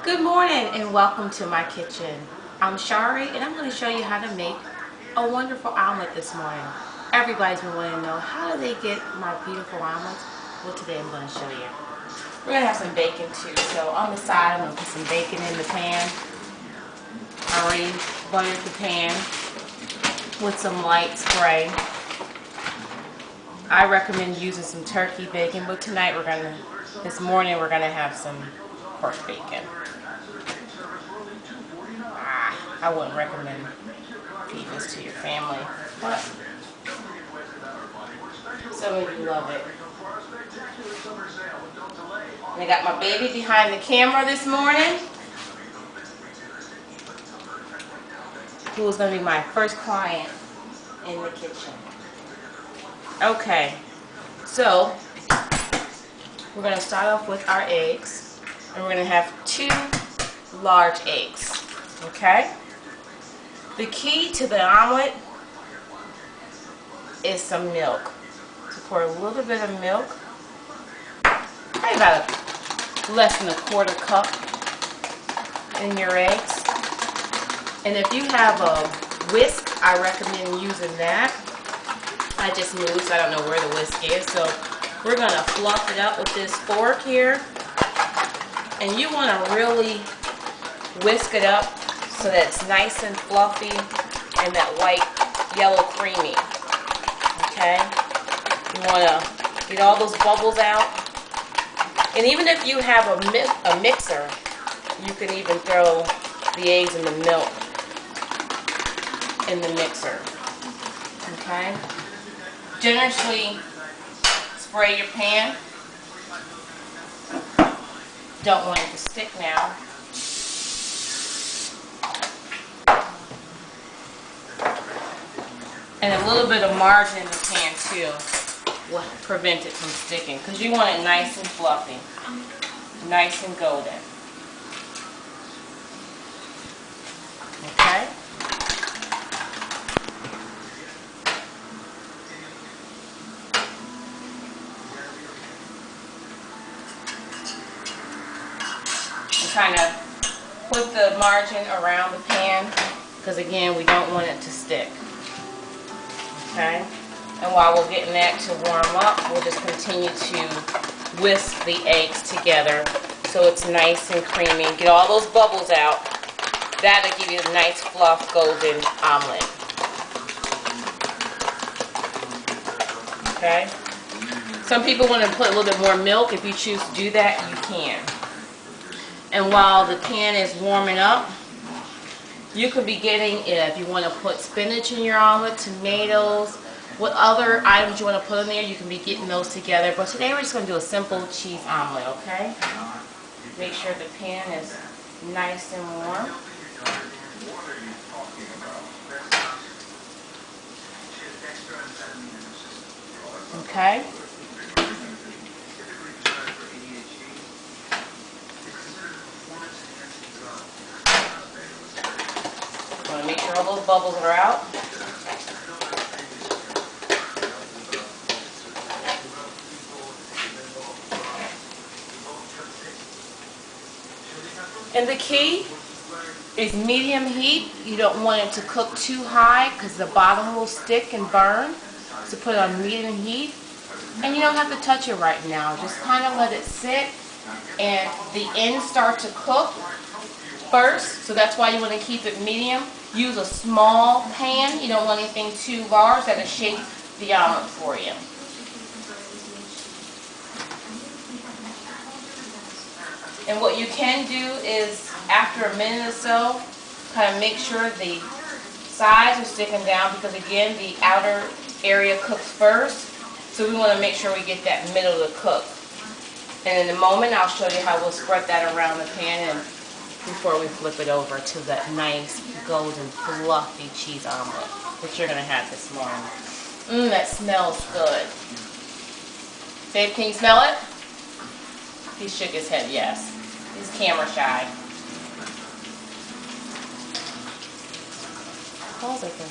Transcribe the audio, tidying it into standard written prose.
Good morning and welcome to my kitchen. I'm Shari and I'm going to show you how to make a wonderful omelet this morning. Everybody's been wanting to know how do they get my beautiful omelets. Well, today I'm going to show you. We're going to have some bacon too. So on the side I'm going to put some bacon in the pan. I already buttered the pan with some light spray. I recommend using some turkey bacon, but tonight this morning we're going to have some pork bacon. I wouldn't recommend feeding this to your family, but some of you love it. And I got my baby behind the camera this morning, who is going to be my first client in the kitchen. Okay, so we're going to start off with our eggs, and we're going to have 2 large eggs, okay? The key to the omelet is some milk. So pour a little bit of milk, probably about less than a 1/4 cup in your eggs. And if you have a whisk, I recommend using that. I just moved, so I don't know where the whisk is. So we're going to fluff it up with this fork here. And you want to really whisk it up so that it's nice and fluffy and that white, yellow creamy. Okay? You want to get all those bubbles out. And even if you have a mixer, you can even throw the eggs and the milk in the mixer. Okay? Generously spray your pan. Don't want it to stick now. And a little bit of margin in the pan too will prevent it from sticking, because you want it nice and fluffy, nice and golden. Okay? And kind of put the margin around the pan, because again, we don't want it to stick. Okay? And while we're getting that to warm up, we'll just continue to whisk the eggs together so it's nice and creamy. Get all those bubbles out. That'll give you a nice fluff golden omelet. Okay? Some people want to put a little bit more milk. If you choose to do that, you can. And while the pan is warming up, you could be getting, if you want to put spinach in your omelet, tomatoes, what other items you want to put in there, you can be getting those together. But today we're just going to do a simple cheese omelet, okay? Make sure the pan is nice and warm. Okay? Want to make sure all those bubbles are out. And the key is medium heat. You don't want it to cook too high because the bottom will stick and burn. So put it on medium heat. And you don't have to touch it right now. Just kind of let it sit and the ends start to cook first. So that's why you want to keep it medium. Use a small pan. You don't want anything too large that'll shape the omelet for you. And what you can do is, after a minute or so, kind of make sure the sides are sticking down, because again, the outer area cooks first. So we want to make sure we get that middle to cook. And in a moment, I'll show you how we'll spread that around the pan and before we flip it over to that nice, golden, fluffy cheese omelet that you're going to have this morning. That smells good. Babe, can you smell it? He shook his head yes. He's camera shy. Pause it then.